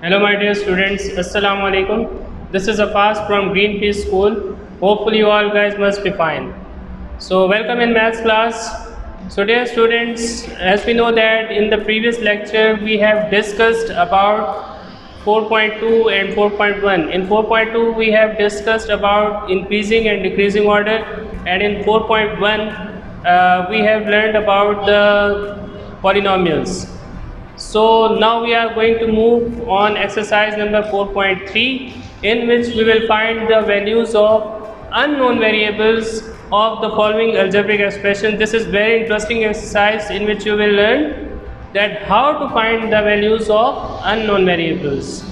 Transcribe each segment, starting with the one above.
Hello, my dear students. Assalamu alaikum. This is Afas from Greenpeace School. Hopefully, you all guys must be fine. So, welcome in maths class. So, dear students, as we know that in the previous lecture we have discussed about 4.2 and 4.1. In 4.2 we have discussed about increasing and decreasing order, and in 4.1 we have learned about the polynomials. So now we are going to move on exercise number 4.3, in which we will find the values of unknown variables of the following algebraic expression. This is very interesting exercise in which you will learn that how to find the values of unknown variables.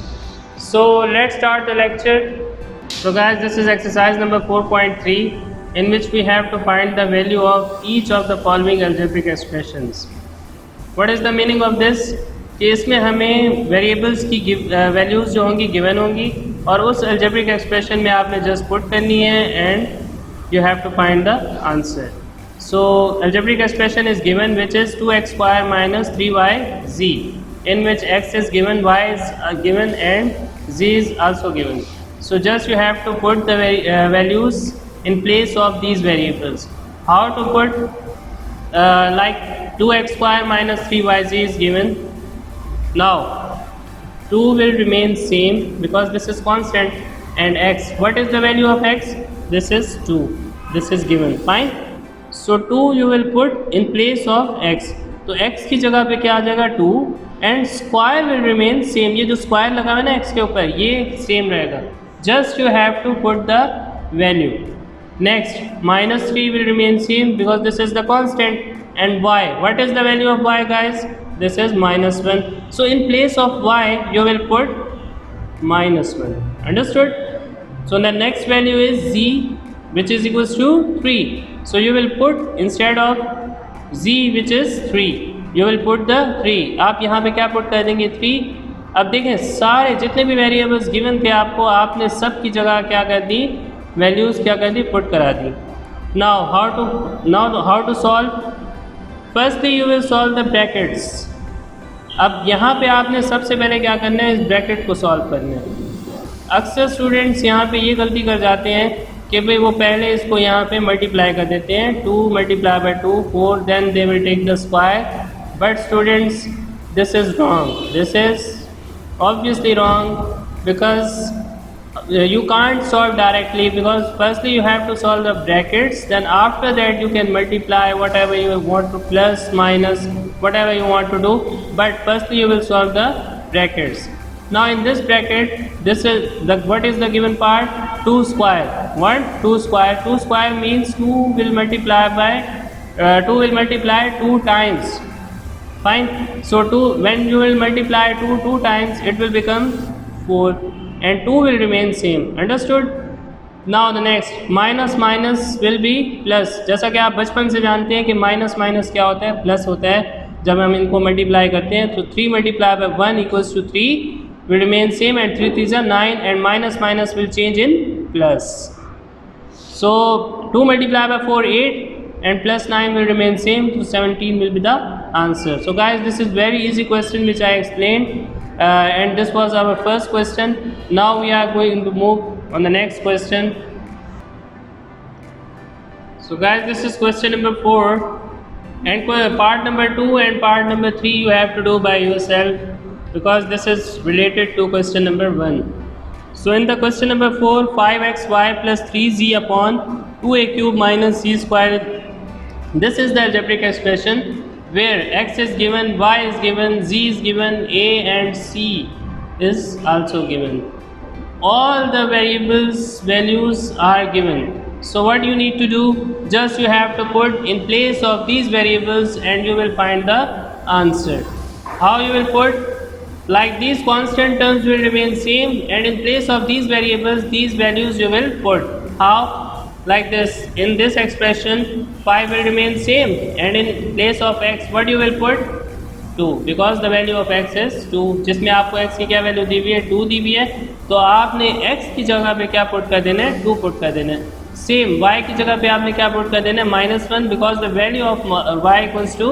So let's start the lecture. So guys, this is exercise number 4.3, in which we have to find the value of each of the following algebraic expressions. What is the meaning of this कि इसमें हमें variables की values जो होंगी given होंगी और उस algebraic expression में आपने जस्ट पुट करनी है and you have to find the answer. So algebraic expression is given which is 2x² minus 3yz, in which x is given, y is given and z is also given. So just you have to put the values in place of these variables. How to put like 2x² minus 3yz is given. Now 2 will remain same because this is constant, and x, what is the value of x? This is 2. This is given. Fine. So 2 you will put in place of x. तो x की जगह पे क्या आ जाएगा 2, and square will remain same. ये जो square लगा है ना x के ऊपर, ये same रहेगा. Just you have to put the value. Next, minus 3 will remain same because this is the constant. And y, what is the value of y, guys? This is minus 1. So in place of y you will put minus 1. Understood? So the next value is z, which is equals to 3. So you will put, instead of z which is 3, you will put the 3. आप यहाँ पे क्या put कर देंगे 3. अब देखें सारे जितने भी वेरिएबल्स गिवन थे आपको, आपने सब की जगह क्या कर दी, वैल्यूज़ क्या कर दी, पुट करा दी. Now how to solve? Firstly you will solve the brackets. अब यहाँ पे आपने सबसे पहले क्या करना है, इस ब्रैकेट को सॉल्व करना है. अक्सर स्टूडेंट्स यहाँ पे ये गलती कर जाते हैं कि भाई वो पहले इसको यहाँ पे मल्टीप्लाई कर देते हैं, 2 multiplied by 2 4, then they will take the square. But students this is wrong. This is obviously wrong because you can't solve directly, because firstly you have to solve the brackets, then after that you can multiply whatever you want to, plus minus whatever you want to do, but firstly you will solve the brackets. Now in this bracket, this is the, what is the given part? 2 square. What? 2 square. 2 square means 2 will multiply by 2 will multiply 2 times. Fine. So 2, when you will multiply 2 times, it will become 4. And 2 will remain same. Understood? Now the next, minus minus will be plus. जैसा कि आप बचपन से जानते हैं कि minus minus क्या होता है, प्लस होता है जब हम इनको मल्टीप्लाई करते हैं. तो 3 multiplied by 1 equals to 3 will remain same, and 3 3s are 9, and minus minus will change in plus. So 2 multiplied by 4 8, and plus 9 will remain same, so 17 will be the answer. So guys, this is very easy question which I explained. And this was our first question. Now we are going to move on the next question. So guys, this is question number 4, and part number 2 and part number 3 you have to do by yourself, because this is related to question number 1. So in the question number 4, 5xy plus 3z upon 2a cube minus c square, this is the algebraic expression where x is given, y is given, z is given, a and c is also given. All the variables values are given. So what you need to do, just you have to put in place of these variables and you will find the answer. How you will put? Like these constant terms will remain same, and in place of these variables, these values you will put. How? Like this. In this expression 5 will remain same, and in place of x what you will put? 2, because the value of x is 2. जिसमें आपको x की क्या value दी हुई है, 2 दी हुई है, तो आपने x की जगह पे क्या पुट कर देना है, 2 पुट कर देना है. सेम y की जगह पे आपने क्या पुट कर देना है, -1, because the value of y equals to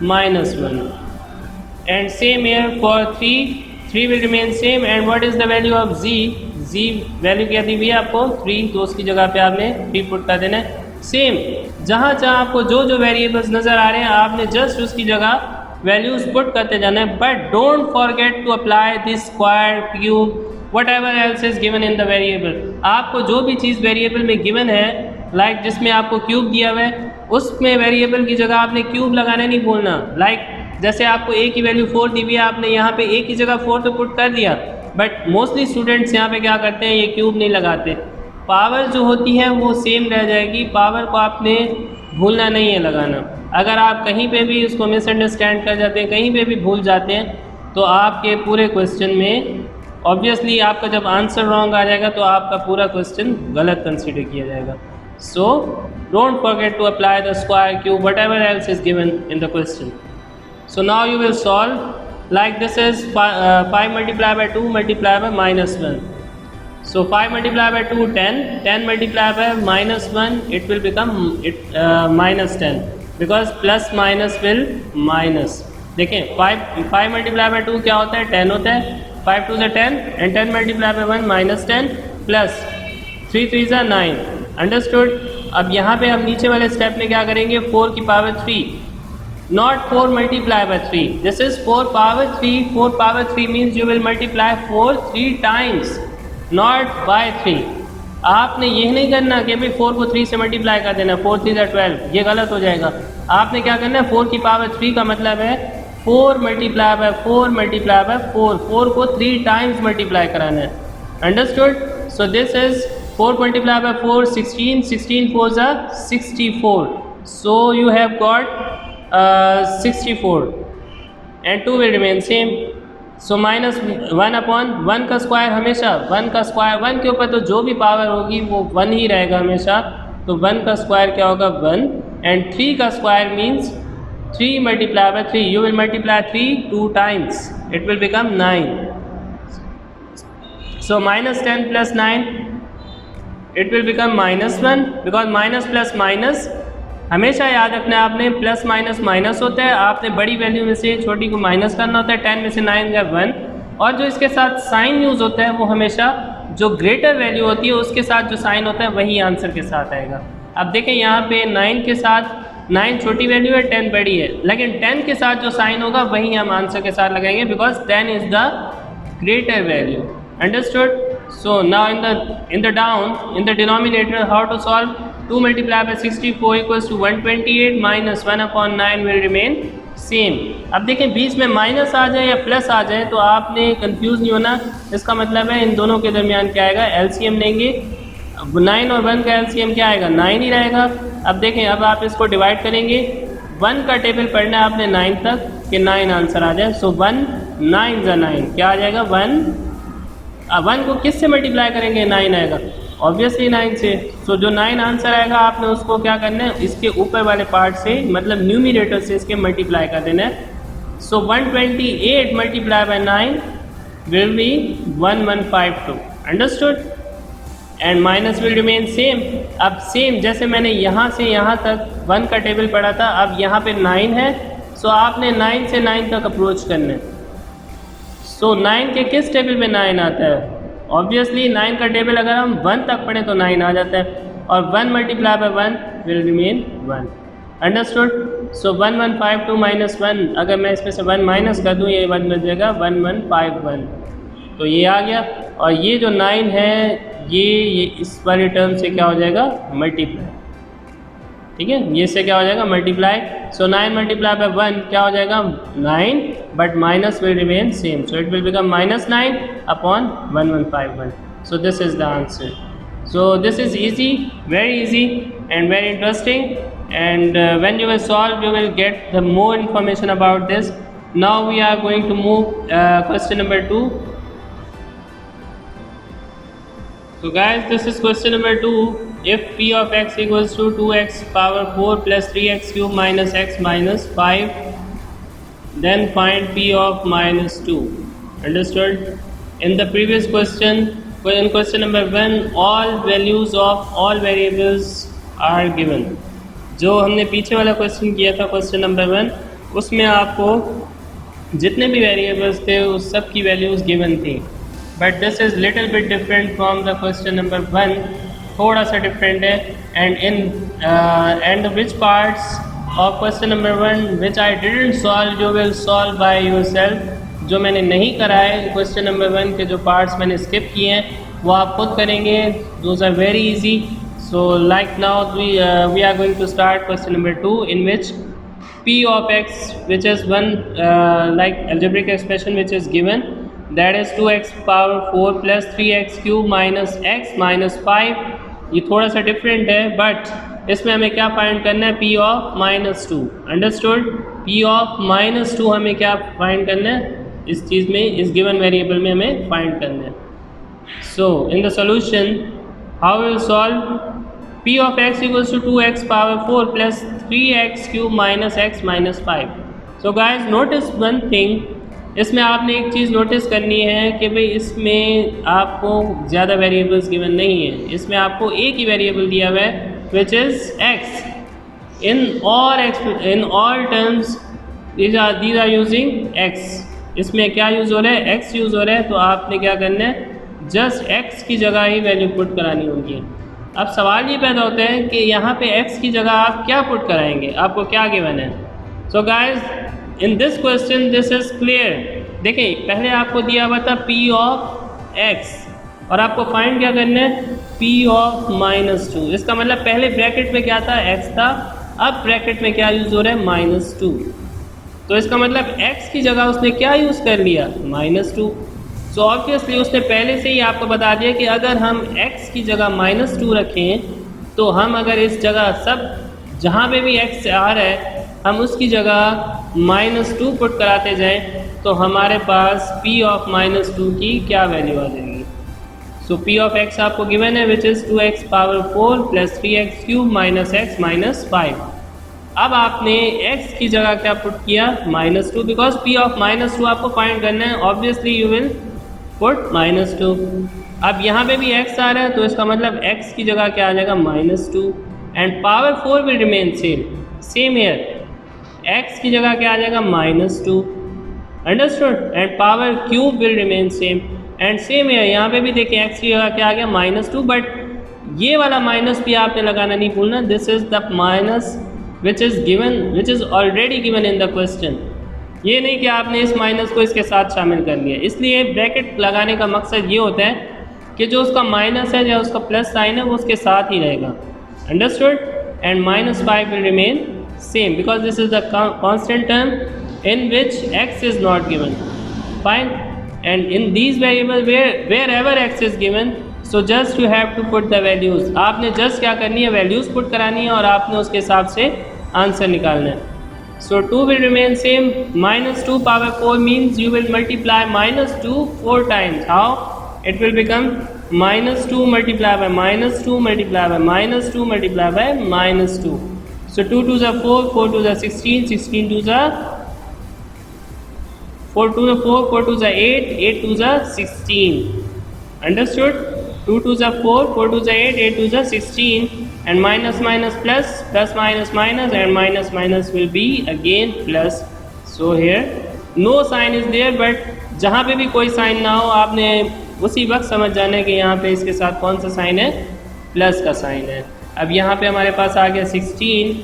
-1. And same here for 3 3 will remain same and what is the value of z value क्या दी हुई है आपको 3, तो उसकी जगह पे आपने 3 पुट कर देना है। सेम जहाँ आपको जो वेरिएबल्स नज़र आ रहे हैं आपने जस्ट उसकी जगह वैल्यूज पुट करते जाना है, but don't forget to apply this square cube whatever else is given in the variable. आपको जो भी चीज़ वेरिएबल में गिवन है लाइक जिसमें आपको क्यूब दिया हुआ है उसमें वेरिएबल की जगह आपने क्यूब लगाना नहीं भूलना। लाइक जैसे आपको a की वैल्यू 4 दी हुई है, आपने यहाँ पे a की जगह 4 तो पुट कर दिया, बट मोस्टली स्टूडेंट्स यहाँ पे क्या करते हैं, ये क्यूब नहीं लगाते। पावर जो होती है वो सेम रह जाएगी, पावर को आपने भूलना नहीं है लगाना। अगर आप कहीं पे भी उसको मिसअंडरस्टैंड कर जाते हैं, कहीं पे भी भूल जाते हैं, तो आपके पूरे क्वेश्चन में ऑब्वियसली आपका जब आंसर रॉन्ग आ जाएगा तो आपका पूरा क्वेश्चन गलत कंसीडर किया जाएगा। So don't forget to apply the square cube whatever else is given in the question. So now you will solve like this is 5 multiplied by 2 multiplied by -1. So 5 multiplied by 2 10, 10 multiplied by -1 it will become -10 because plus minus will minus। देखें 5 multiplied by 2 क्या होता है 10 होता है, 5 2 10 and 10 multiplied by 1 -10 plus 3 3 9। Understood. अब यहाँ पे हम नीचे वाले स्टेप में क्या करेंगे, 4 की power 3 not 4 multiply by 3, this is 4 power 3, 4 power 3 means you will multiply 4 3 times not by 3। आपने ये नहीं करना कि भाई 4 को 3 से मल्टीप्लाई कर देना, 4 3 12, ये गलत हो जाएगा। आपने क्या करना है 4 की पावर 3 का मतलब है 4 मल्टीप्लाई बाय 4 मल्टीप्लाई बाय 4, 4 को 3 टाइम्स मल्टीप्लाई कराना है। Understood. So this is 4 multiply by 4 16, 16 4 64, so you have got 64 and 2 will remain same। so minus 1 upon 1 का स्क्वायर हमेशा 1 का स्क्वायर 1 के ऊपर तो जो भी पावर होगी वो 1 ही रहेगा हमेशा, तो 1 का स्क्वायर क्या होगा 1 and 3 का square means 3 multiply by 3, you will multiply 3 2 times, it will become 9। so minus 10 plus 9 it will become -1 because minus plus minus हमेशा याद रखना है आपने, प्लस माइनस माइनस होता है, आपने बड़ी वैल्यू में से छोटी को माइनस करना होता है। 10 में से 9 गया 1, और जो इसके साथ साइन यूज़ होता है वो हमेशा जो ग्रेटर वैल्यू होती है उसके साथ जो साइन होता है वही आंसर के साथ आएगा। अब देखें यहाँ पे 9 के साथ 9 छोटी वैल्यू है, 10 बड़ी है, लेकिन 10 के साथ जो साइन होगा वही हम आंसर के साथ लगाएंगे because 10 is the greater value. Understood. So now in the denominator how to solve, 2 multiplied by 64 equals to 128 minus 1 upon 9 will remain same। अब देखें बीच में माइनस आ जाए या प्लस आ जाए तो आपने कंफ्यूज नहीं होना, इसका मतलब है इन दोनों के दरमियान क्या आएगा, एलसीएम लेंगे। 9 और 1 का एलसीएम क्या आएगा 9 ही रहेगा। अब देखें अब आप इसको डिवाइड करेंगे, 1 का टेबल पढ़ना है आपने 9 तक कि 9 आंसर आ जाए। सो 1 9 ज़ा 9 क्या आ जाएगा 1। अब 1 को किस से मल्टीप्लाई करेंगे 9 आएगा, ऑब्वियसली 9 से। सो जो 9 आंसर आएगा आपने उसको क्या करना है, इसके ऊपर वाले पार्ट से मतलब न्यूमरेटर से इसके मल्टीप्लाई कर देना है। सो 128 multiply by 9 will be 1152। Understood. And minus will remain same. अब सेम जैसे मैंने यहाँ से यहाँ तक 1 का टेबल पढ़ा था, अब यहाँ पे 9 है, सो आपने 9 से 9 तक अप्रोच करना है। सो 9 के किस टेबल में 9 आता है, ऑब्वियसली 9 का टेबल अगर हम 1 तक पढ़ें तो 9 आ जाता है, और 1 multiply by 1 will remain 1। Understood. So 1152 minus 1, अगर मैं इसमें से 1 माइनस कर दूँ ये 1 बन जाएगा 1151, तो ये आ गया। और ये जो 9 है ये इस वाली टर्म से क्या हो जाएगा मल्टीप्लाई, ठीक है, ये से क्या हो जाएगा मल्टीप्लाई। सो 9 मल्टीप्लाई बाय 1 क्या हो जाएगा 9, but minus will remain same, so it will become -9 upon 1151। So this is the answer. So this is easy, very easy and very interesting, and when you will solve you will get the more information about this. Now we are going to move question number 2. So guys, this is question number 2. If p of x equals to 2x power 4 plus 3x cube minus x minus 5, then find p of minus 2. Understood? In the previous question, in question number 1, all values of all variables are given. जो हमने पीछे वाला question किया था question number 1, उसमें आपको जितने भी वेरिएबल्स थे उस सब की वैल्यूज़ गिवन थी, but this is little bit different from the question number 1, थोड़ा सा डिफरेंट है. And which parts of question number 1 which I didn't solve you will solve by yourself. जो मैंने नहीं करा है क्वेश्चन नंबर 1 के जो पार्ट्स मैंने स्किप किए हैं वो आप खुद करेंगे. Those are very easy. So like now we are going to start question number 2 in which p of x which is one like algebraic expression which is given, that is 2x power 4 plus 3x cube minus x minus 5. ये थोड़ा सा different है but इसमें हमें क्या find करना है, p of -2. Understood. p of -2 हमें क्या फाइंड करना है इस चीज़ में, इस गिवन वेरिएबल में हमें फाइंड करना है. So in the solution how will solve. p of x equals to 2x power 4 plus 3x cube minus x minus 5. So guys notice one thing, इसमें आपने एक चीज़ नोटिस करनी है कि भाई इसमें आपको ज़्यादा वेरिएबल्स गिवन नहीं है. इसमें आपको एक ही वेरिएबल दिया हुआ है which is x. in all terms these are using x. इसमें क्या यूज़ हो रहा है, x यूज़ हो रहा है. तो आपने क्या करना है, जस्ट x की जगह ही वैल्यू पुट करानी होगी. अब सवाल ये पैदा होता है कि यहाँ पे x की जगह आप क्या पुट कराएंगे, आपको क्या गिवन है. So guys in this question this is clear. देखिए पहले आपको दिया हुआ था p ऑफ x और आपको फाइंड क्या करना है, p ऑफ -2. इसका मतलब पहले ब्रैकेट में क्या था, x था. अब ब्रैकेट में क्या यूज़ हो रहा है, -2. तो इसका मतलब x की जगह उसने क्या यूज़ कर लिया, -2. सो ऑब्वियसली उसने पहले से ही आपको बता दिया कि अगर हम x की जगह -2 रखें तो हम अगर इस जगह सब जहाँ पे भी x आ रहा है हम उसकी जगह -2 पुट कराते जाएं तो हमारे पास p ऑफ -2 की क्या वैल्यू आ जाएगी. सो p ऑफ x आपको गिवन है which is 2x power 4 plus 3x cube minus x minus 5. अब आपने x की जगह क्या पुट किया, -2, बिकॉज p ऑफ -2 आपको फाइंड करना है. Obviously you will put -2. अब यहाँ पे भी x आ रहा है तो इसका मतलब x की जगह क्या आ जाएगा, -2. And power 4 will remain same here. x की जगह क्या आ जाएगा, -2. Understood. And power cube will remain same. And same here यहाँ पे भी देखिए x की जगह क्या आ गया, -2. बट ये वाला माइनस भी आपने लगाना नहीं भूलना. This is the minus which is already given in the question. ये नहीं कि आपने इस माइनस को इसके साथ शामिल कर लिया. इसलिए ब्रैकेट लगाने का मकसद ये होता है कि जो उसका माइनस है या उसका प्लस साइन है वो उसके साथ ही रहेगा. Understood. And -5 will remain same because this is the constant term in which x is not given. Fine. And in these variable wherever x is given so just you have to put the values. आपने just क्या करनी है, values put करानी है और आपने उसके हिसाब से आंसर निकालना है. So 2 will remain same. -2 power 4 means you will multiply -2 4 times. How? It will become -2 multiplied by -2 multiplied by -2 multiplied by -2. So 2 2s are 4, 4 2s are 16, 16 2s are 4 2s are 4, 4 2s are 8, 8 2s are 16. Understood? 2 2s are 4, 4 2s are 8, 8 2s are 16. And minus minus plus, plus minus minus, and minus minus will be again plus. So here no sign is there, but जहाँ पे भी कोई sign ना हो आपने उसी वक्त समझ जाना है कि यहाँ पे इसके साथ कौन सा साइन है, प्लस का साइन है. अब यहाँ पे हमारे पास आ गया 16.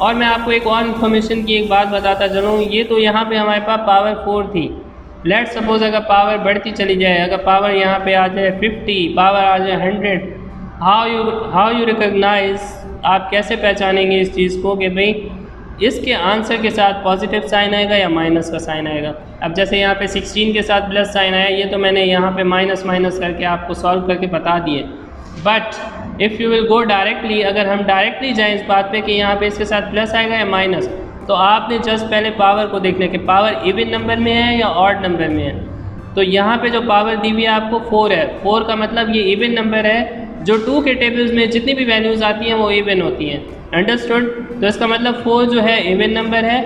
और मैं आपको एक और इन्फॉर्मेशन की एक बात बताता चलूँ. ये तो यहाँ पे हमारे पास पावर 4 थी. लेट सपोज अगर पावर बढ़ती चली जाए, अगर पावर यहाँ पे आ जाए 50, पावर आ जाए 100, हाउ यू रिकॉग्नाइज, आप कैसे पहचानेंगे इस चीज़ को कि भाई इसके आंसर के साथ पॉजिटिव साइन आएगा या माइनस का साइन आएगा. अब जैसे यहाँ पे 16 के साथ प्लस साइन आया, ये तो मैंने यहाँ पे माइनस माइनस करके आपको सॉल्व करके बता दिए. But if you will go directly, अगर हम डायरेक्टली जाएँ इस बात पे कि यहाँ पे इसके साथ प्लस आएगा या माइनस, तो आपने जस्ट पहले पावर को देखना कि पावर इवन नंबर में है या ऑड नंबर में है. तो यहाँ पे जो पावर दी हुई है आपको 4 है. 4 का मतलब ये इवन नंबर है. जो 2 के टेबल्स में जितनी भी वैल्यूज़ आती हैं वो इवन होती हैं. अंडरस्टूड. तो इसका मतलब 4 जो है इवन नंबर है.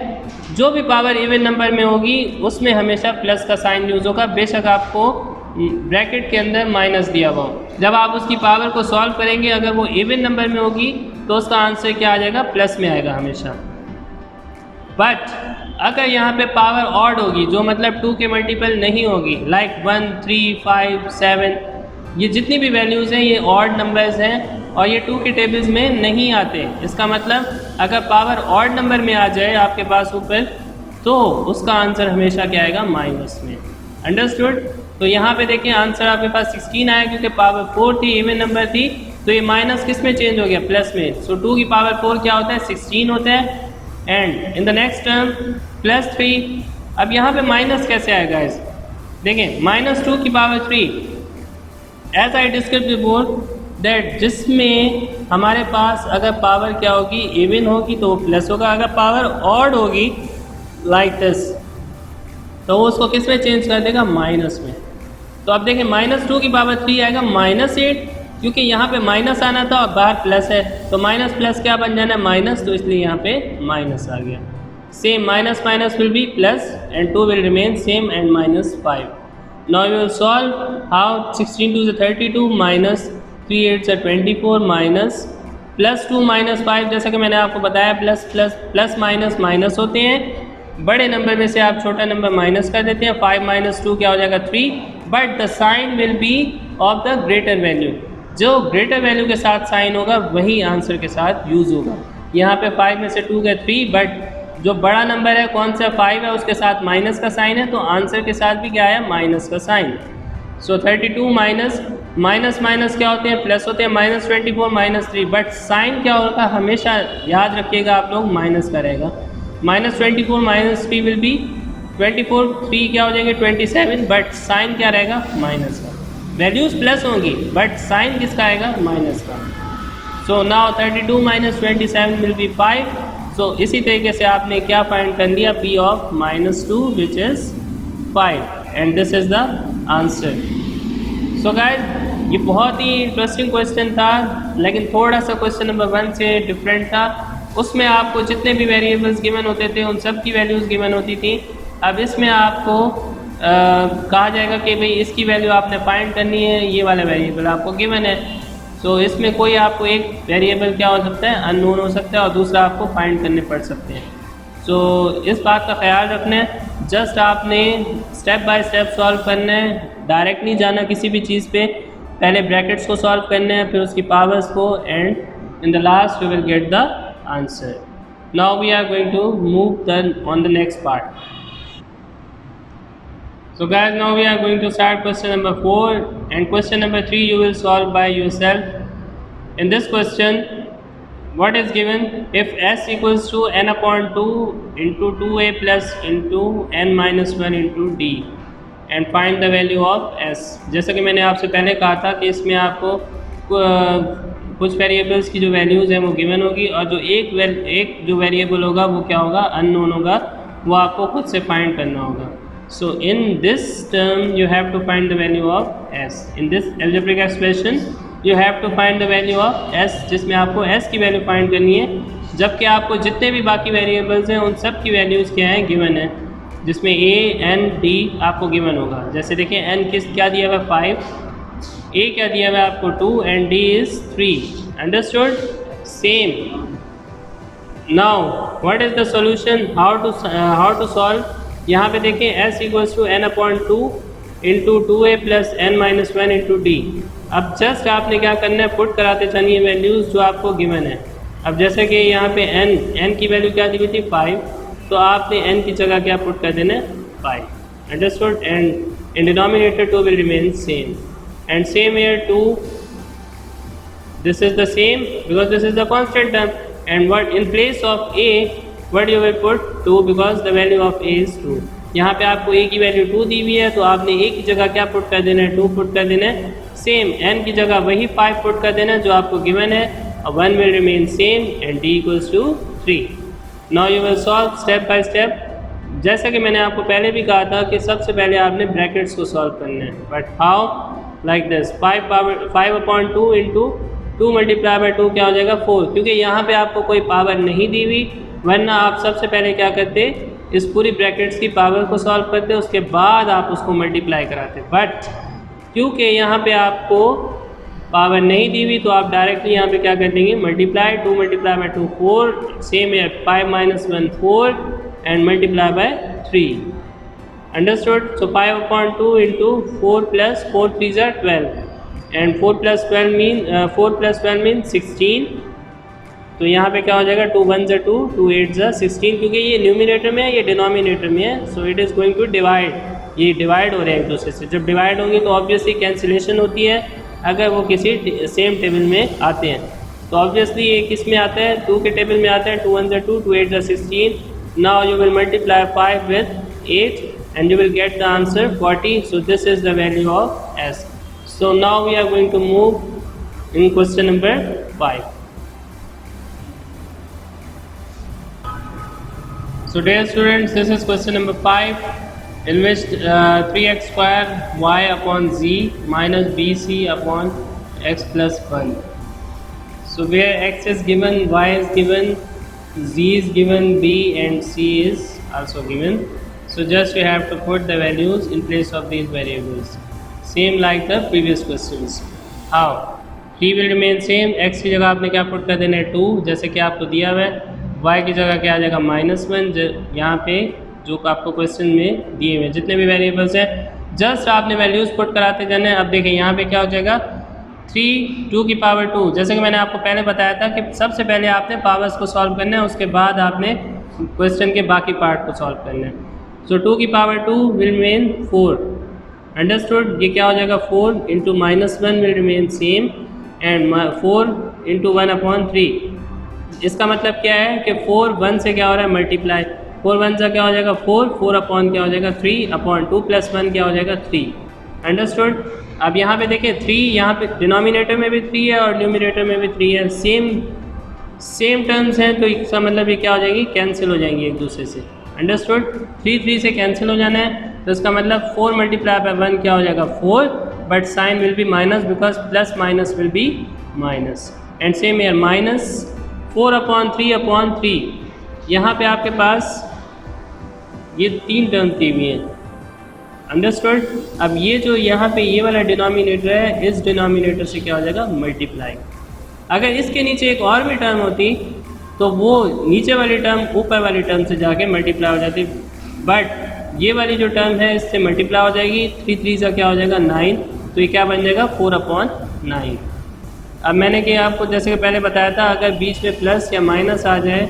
जो भी पावर इवन नंबर में होगी उसमें हमेशा प्लस का साइन यूज़ होगा, बेशक आपको ब्रैकेट के अंदर माइनस दिया हुआ हो. जब आप उसकी पावर को सॉल्व करेंगे अगर वो इवन नंबर में होगी तो उसका आंसर क्या आ जाएगा, प्लस में आएगा हमेशा. बट अगर यहाँ पे पावर ऑड होगी, जो मतलब 2 के मल्टीपल नहीं होगी, लाइक 1, 3, 5, 7, ये जितनी भी वैल्यूज़ हैं ये ऑड नंबर्स हैं और ये 2 के टेबल्स में नहीं आते। इसका मतलब अगर पावर ऑड नंबर में आ जाए आपके पास ऊपर, तो उसका आंसर हमेशा क्या आएगा, माइनस में। अंडरस्टूड? तो यहाँ पे देखिए आंसर आपके पास 16 आया क्योंकि पावर 4 थी, इवन नंबर थी, तो ये माइनस किस में चेंज हो गया, प्लस में। सो 2 की पावर 4 क्या होता है, 16 होता है। And in the next term +3। अब यहाँ पे माइनस कैसे आएगा इस, देखें -2 की power 3, as I discuss before that, जिसमें हमारे पास अगर पावर क्या होगी, इवन होगी तो प्लस होगा, अगर पावर ऑड होगी लाइक दिस, तो वो उसको किस में चेंज कर देगा, माइनस में। तो अब देखें -2 की पावर 3 आएगा -8, क्योंकि यहाँ पे माइनस आना था और बाहर प्लस है, तो माइनस प्लस क्या बन जाना है, माइनस, तो इसलिए यहाँ पे माइनस आ गया। Same minus minus will be plus and 2 will remain same and -5। Now we will solve how, 16 2 is 32 minus 3 8 is 24 minus +2 -5, जैसा कि मैंने आपको बताया प्लस माइनस माइनस होते हैं, बड़े नंबर में से आप छोटा नंबर माइनस कर देते हैं। 5 - 2 क्या हो जाएगा, 3, but the sign will be of the greater value, जो ग्रेटर वैल्यू के साथ साइन होगा वही आंसर के साथ यूज़ होगा। यहाँ पे 5 में से 2 गए 3, बट जो बड़ा नंबर है कौन सा, 5 है, उसके साथ माइनस का साइन है, तो आंसर के साथ भी क्या है, माइनस का साइन। सो 32 माइनस क्या होते हैं, प्लस होते हैं, -24 -3, बट साइन क्या होगा, हमेशा याद रखिएगा आप लोग, माइनस का रहेगा। -24 -3 विल बी 24, 3 क्या हो जाएंगे 27, बट साइन क्या रहेगा, माइनस का। वैल्यूज़ प्लस होंगी बट साइन किसका आएगा, माइनस का। So now 32 - 27 will be 5। सो इसी तरीके से आपने क्या फाइंड कर लिया, p of -2 which is 5, and this is the answer. So guys ये बहुत ही इंटरेस्टिंग क्वेश्चन था, लेकिन थोड़ा सा क्वेश्चन नंबर 1 से डिफरेंट था। उसमें आपको जितने भी वेरिएबल्स गिवन होते थे उन सब की वैल्यूज़ गिवन होती थी। अब इसमें आपको कहा जाएगा कि भाई इसकी वैल्यू आपने फाइंड करनी है, ये वाला वेरिएबल आपको गिवन है। सो इसमें कोई आपको एक वेरिएबल क्या हो सकता है, अननोन हो सकता है, और दूसरा आपको फाइंड करने पड़ सकते हैं। सो इस बात का ख्याल रखना है, जस्ट आपने स्टेप बाय स्टेप सॉल्व करना है, डायरेक्ट नहीं जाना किसी भी चीज़ पे, पहले ब्रैकेट्स को सॉल्व करना है, फिर उसकी पावर्स को, and in the last you will get the answer. Now we are going to move on the next part. So guys, now we are going to start question number 4, and question number 3 you will solve by yourself. In this question, what is given, if s equals to n/2 into 2a plus into n minus 1 into d, and find the value of s। जैसा कि मैंने आपसे पहले कहा था कि इसमें आपको कुछ वेरिएबल्स की जो वैल्यूज़ हैं वो गिवन होगी, और जो एक जो वेरिएबल होगा वो क्या होगा, अननोन होगा, वो आपको खुद से फाइंड करना होगा। So in this term you have to find the value of s. In this algebraic expression you have to find the value of s, जिसमें आपको s की वैल्यू फाइंड करनी है, जबकि आपको जितने भी बाकी वेरिएबल्स हैं उन सब की वैल्यूज़ क्या हैं, गिवन है, जिसमें a n d आपको गिवन होगा। जैसे देखिए n क्या दिया हुआ है, 5, a क्या दिया हुआ है आपको 2, and d is 3। Understood? Same. Now what is the solution, how to solve. यहाँ पे देखें s equals to n/2 into 2a plus n minus 1 into D. अब जस्ट आपने क्या करना है, पुट कराते चलिए वैल्यूज़ जो आपको गिवन है। अब जैसे कि यहाँ पे n की वैल्यू क्या दी हुई थी, 5, तो आपने n की जगह क्या पुट कर देना है, 5। Understood? And in denominator 2 will remain same, and same here 2, this is the same because this is the constant term, and what in place of a what you will put 2 because the value of a is 2। यहाँ पे आपको a की value 2 दी हुई है, तो आपने a की जगह क्या पुट कर देना है, 2 पुट कर देना है। सेम n की जगह वही 5 पुट कर देना है जो आपको गिवन है, और 1 will remain same and d equals to 3। now you will solve step by step। जैसा कि मैंने आपको पहले भी कहा था कि सबसे पहले आपने ब्रैकेट्स को सॉल्व करना है, but how, like this, 5/2 into 2 multiply by 2 क्या हो जाएगा, 4, क्योंकि यहाँ पे आपको कोई पावर नहीं दी हुई, वरना आप सबसे पहले क्या करते, इस पूरी ब्रैकेट्स की पावर को सॉल्व करते, उसके बाद आप उसको मल्टीप्लाई कराते। बट क्योंकि यहाँ पे आपको पावर नहीं दी हुई, तो आप डायरेक्टली यहाँ पे क्या कर देंगे, मल्टीप्लाई, 2 मल्टीप्लाई बाई 2 4, सेम है 5 - 1 4, and multiply by 3. Understood? So 5 upon 2 into 4 plus 4 3s are 12 and 4 plus 12 means 16. तो यहाँ पे क्या हो जाएगा 2 1 2 2 8 16, क्योंकि ये न्यूमिनेटर में है ये डिनोमिनेटर में है, so it is going to divide, ये डिवाइड हो रहे हैं एक दूसरे से। जब डिवाइड होंगे तो ऑब्वियसली कैंसिलेशन होती है अगर वो किसी सेम टेबल में आते हैं। तो ऑब्वियसली ये किस में आता है 2 के टेबल में आता है, 2 1 2 2 8 16. Now you will multiply 5 with 8 and you will get the answer 40. So this is the value of S. So now we are going to move in question number 5. So dear students, this is question number 5, in which 3x square y upon z minus bc upon x plus 1. So where x is given, y is given, z is given, b and c is also given. So just you have to put the values in place of these variables, same like the previous questions. How? t will remain same, x की जगह आपने क्या put कर देना है 2, जैसे कि आपको दिया हुआ है। y की जगह क्या आ जाएगा -1, यहाँ पे जो आपको क्वेश्चन में दिए हुए जितने भी वेरिएबल्स हैं जस्ट आपने वैल्यूज़ पुट कराते जाना है। अब देखिए यहाँ पे क्या हो जाएगा 3 2 की पावर 2, जैसे कि मैंने आपको पहले बताया था कि सबसे पहले आपने पावर्स को सॉल्व करना है, उसके बाद आपने क्वेश्चन के बाकी पार्ट को सॉल्व करना है। सो 2 की पावर 2 विल रिमेन 4. अंडरस्टूड? ये क्या हो जाएगा 4 into -1 will remain same and 4 into 1/3. इसका मतलब क्या है कि 4 1 से क्या हो रहा है मल्टीप्लाई, 4 1 से क्या हो जाएगा 4, 4 अपॉन क्या हो जाएगा 3 अपॉन 2 प्लस 1 क्या हो जाएगा 3. अंडरस्टूड? अब यहाँ पे देखिए 3, यहाँ पे डिनोमिनेटर में भी 3 है और न्यूमिनेटर में भी 3 है, सेम टर्म्स हैं, तो इसका मतलब ये क्या हो जाएगी कैंसिल हो जाएंगी एक दूसरे से। अंडरस्टूड? 3 3 से कैंसिल हो जाना है, तो इसका मतलब 4 मल्टीप्लाई बाय 1 क्या हो जाएगा 4, but sign will be minus because plus minus will be minus. And same year -4/3/3, यहाँ पे आपके पास ये 3 टर्म दी हुई हैं। अंडरस्टूड? अब ये जो यहाँ पे ये वाला डिनोमिनेटर है, इस डिनोमिनेटर से क्या हो जाएगा मल्टीप्लाई। अगर इसके नीचे एक और भी टर्म होती तो वो नीचे वाली टर्म ऊपर वाली टर्म से जाके मल्टीप्लाई हो जाती, बट ये वाली जो टर्म है इससे मल्टीप्लाई हो जाएगी। 3 3 का क्या हो जाएगा 9, तो ये क्या बन जाएगा 4/9। अब मैंने कि आपको जैसे कि पहले बताया था, अगर बीच में प्लस या माइनस आ जाए,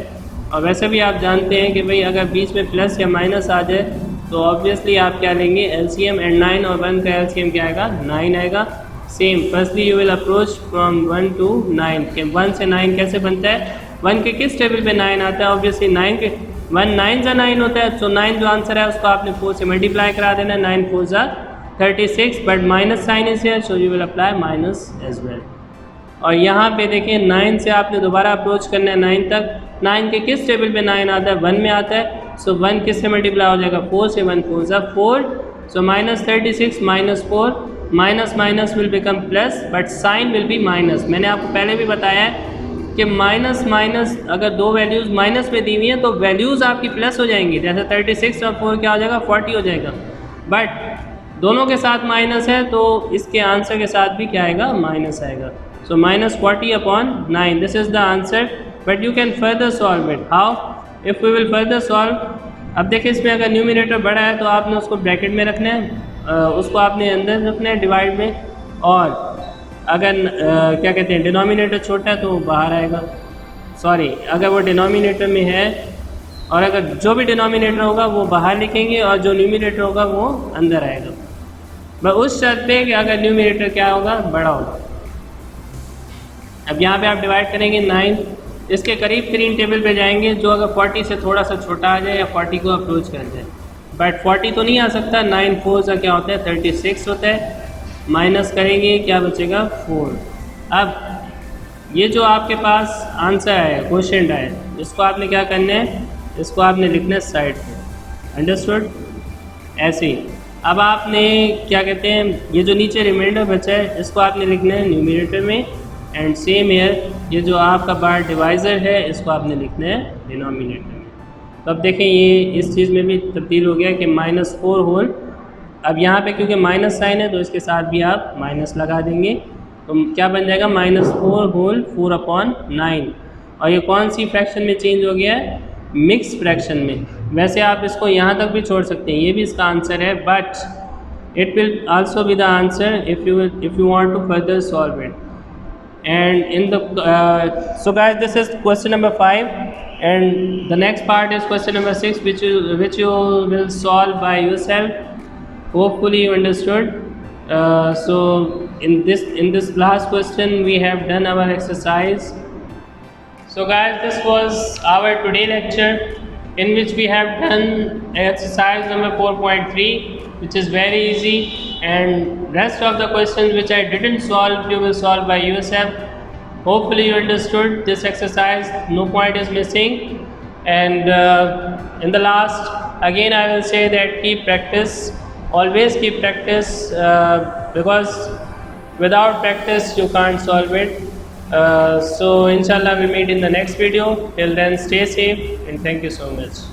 और वैसे भी आप जानते हैं कि भाई अगर बीच में प्लस या माइनस आ जाए तो ऑब्वियसली आप क्या लेंगे एलसीएम, एंड 9 और 1 का एलसीएम क्या आएगा 9 आएगा। Same firstly you will approach from 1 to 9 के 1 से 9 कैसे बनता है, 1 के किस टेबल पे 9 आता है, ऑब्वियसली 9 के 1 9 सा 9 होता है, तो 9 जो आंसर है उसको आपने 4 से मल्टीप्लाई करा देना, 9 4 सा 36, but minus sign is here, so you will apply minus as well. और यहाँ पे देखिए 9 से आपने दोबारा अप्रोच करना है 9 तक, 9 के किस टेबल पे 9 आता है 1 में आता है, सो 1 किस से मल्टीप्लाई हो जाएगा 4 से, 1 4 सा 4, सो -36 -4, minus minus will become plus, but sign will be minus. मैंने आपको पहले भी बताया है कि माइनस माइनस अगर दो वैल्यूज़ माइनस में दी हुई हैं तो वैल्यूज़ आपकी प्लस हो जाएंगी, जैसे 36 और 4 क्या हो जाएगा 40 हो जाएगा, बट दोनों के साथ माइनस है तो इसके आंसर के साथ भी क्या आएगा माइनस आएगा। So -40/9, this is the answer, but you can further solve it. How? If we will further solve, अब देखिए इसमें अगर न्यूमिनेटर बड़ा है तो आपने उसको ब्रैकेट में रखना है, उसको आपने अंदर रखना है डिवाइड में, और अगर क्या कहते हैं डिनोमिनेटर छोटा है तो बाहर आएगा, सॉरी अगर वो डिनोमिनेटर में है, और अगर जो भी डिनोमिनेटर होगा वो बाहर लिखेंगे और जो न्यूमिनेटर होगा वो अंदर आएगा, बस उस शर्त पे कि अगर न्यूमिनेटर क्या होगा बड़ा होगा। अब यहाँ पे आप डिवाइड करेंगे 9, इसके करीब तरीन टेबल पे जाएंगे जो अगर 40 से थोड़ा सा छोटा आ जाए या 40 को अप्रोच कर जाए, बट 40 तो नहीं आ सकता, 9 4 का क्या होता है 36 होता है, माइनस करेंगे क्या बचेगा 4। अब ये जो आपके पास आंसर है क्वेश्चन है, इसको आपने क्या करना है, इसको आपने लिखना है साइड पे। अंडरस्टूड? ऐसे ही अब आपने क्या कहते हैं ये जो नीचे रिमाइंडर बचा है इसको आपने लिखना है न्यूमिनेटर में, एंड सेम ईयर ये जो आपका बार डिवाइज़र है इसको आपने लिखना है डिनोमिनेटर में। तो अब देखें ये इस चीज़ में भी तब्दील हो गया कि -4 होल, अब यहाँ पे क्योंकि माइनस साइन है तो इसके साथ भी आप माइनस लगा देंगे, तो क्या बन जाएगा -4 होल 4/9, और ये कौन सी फ्रैक्शन में चेंज हो गया है मिक्स फ्रैक्शन में। वैसे आप इसको यहाँ तक भी छोड़ सकते हैं, ये भी इसका आंसर है, but it will also be the answer if you want to further solve it. And in the so guys, this is question number 5, and the next part is question number 6, which you will solve by yourself. Hopefully you understood. So in this last question we have done our exercise. So guys, this was our today lecture, in which we have done exercise number 4.3, which is very easy, and rest of the questions which I didn't solve, you will solve by yourself. Hopefully you understood this exercise, no point is missing. And in the last, again I will say that keep practice, always keep practice, because without practice you can't solve it. So inshallah we meet in the next video. Till then, stay safe and thank you so much.